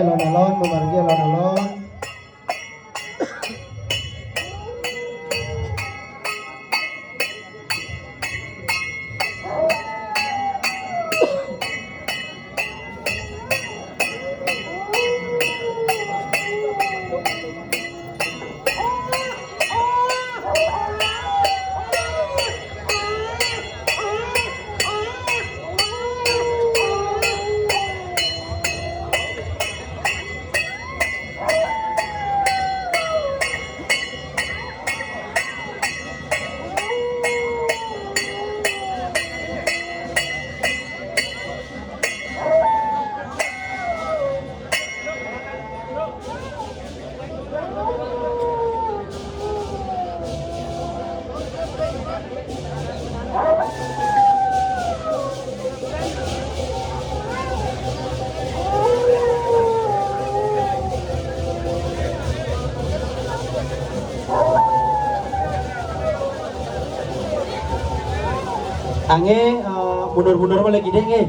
Alon-alon, memargi alon-alon. Angge mundur-mundur boleh gede nge.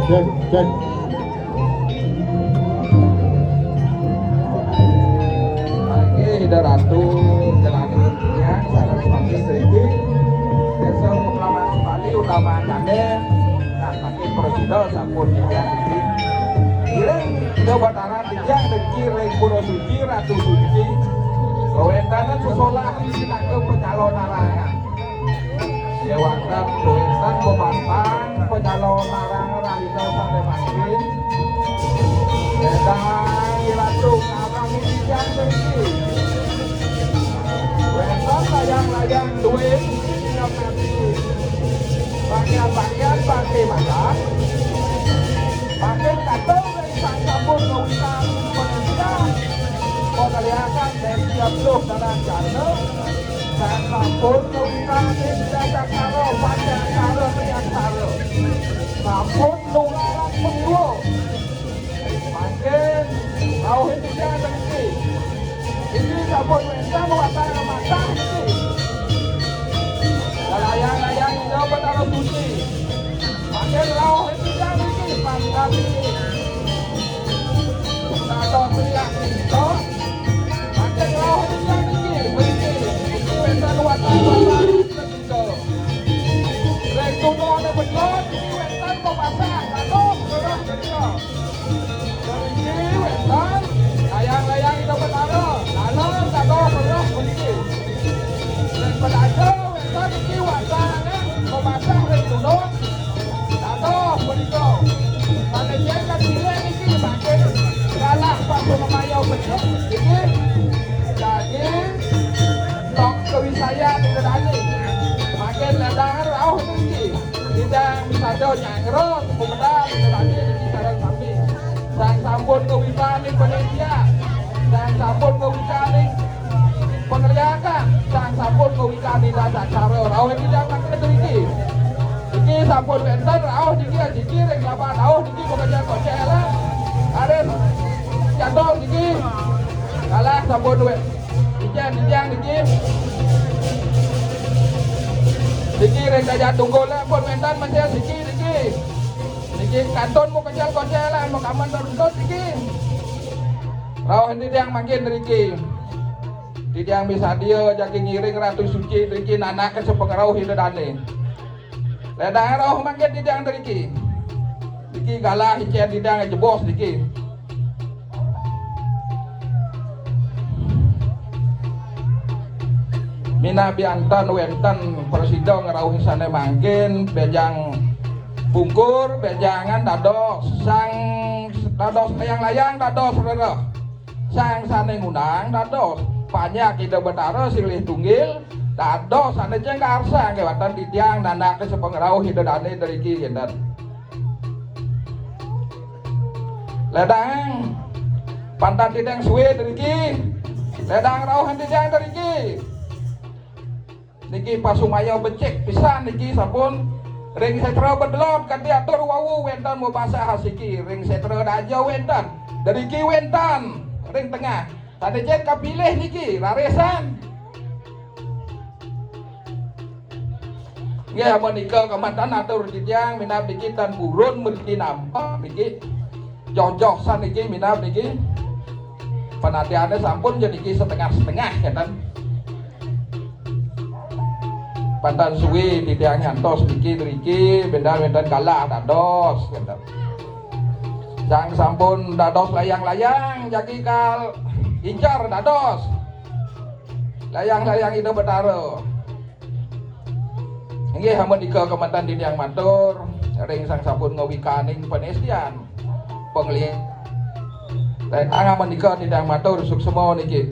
Cek. Lagi Ratu jalani yang sarang pagi sedikit. Besok pengaman sekali utama kande. Nah, pakai presido sampun yang ini. Kireng Jawa Barat yang dekir Pulau Suci Ratu Suci. Kawentanan sekolah kita ke pencalonan larangan. Dewatan Kawentan Pemantang pencalon larangan Radikal sampai makin. Dan Ratu Abang yang dekir. Kawentan layang-layang duit yang nanti. Bagian-bagian pakai makan. Pakai kata sang sabun kawitan penelitian. Penglihatan dan siap loh dalam jana. Sang sabun kawitan tidak karo panjang karo yang karo. Sabun tularan penggo. Makin tahu hidupnya dengki. Ini sabun minta mengatakan mata ini. Layang-layang ini benar suci. Makin tahu hidupnya dengki. Mantap ini. meriah itu makin roh yang ini wentan watan itu retuno ada betul wentan pemasak aduh roh itu dari wentan layang-layang itu betara lalu aduh roh begini dan pada ada wentan ini watan pemasak retuno aduh begitu pada jangan pilih ini makin kalah pas memayau betul jadi tok kewisayaan itu tadi makin ledang rauh ini tidak bisa nyangro kemudian itu tadi di sarang sapi sang sampun kewikani Indonesia sang sampun kewikani pengerjakan sang sampun kewikani rasa cara rauh ini jangan makin ini iki sampun wenten rauh iki ring lapan rauh iki bekerja kocela ada jadol iki kalah sampun wet dijang iki ring daya tunggul pun wenten masih iki kanton mau kecil kocela mau kaman terus iki rauh ini yang makin iki tidak bisa dia jadi ngiring ratu suci iki nanak ke sepengerauh hidadane ledang roh makin didang deriki diki galah hician didang jebos diki mina biantan wentan presida ngerauhi sana mangkin bejang bungkur bejangan dados sang dados layang-layang dados rero sang sana ngundang dados banyak kita betara silih tunggil dados sana jeng karsa ngewatan ditiang nanak ke sepengerauh hidadane dari ki gendan ledang pantan tidang suwe dari ki ledang rauhan tidang dari ki niki pasumaya becek pisan niki sampun ring setra bedelot kan diatur wawu wentan mau basah hasiki ring setra daja wentan dari ki wentan ring tengah tadi jeng kapilih niki raresan ya menikah kemantan atur dijang minap dikit dan burun mergi nampak dikit jojoh san dikit minap dikit penatiannya sampun jadi setengah-setengah ya kan pantan suwi di tiang nyantos dikit riki bendan kalah dados ya kan sang sampun dados layang-layang jadi kal incar dados layang-layang itu betara ini hamun ika kemantan di yang matur ring sang sampun ngawikaning penestian penglihat dan angaman ika di yang matur suk semua niki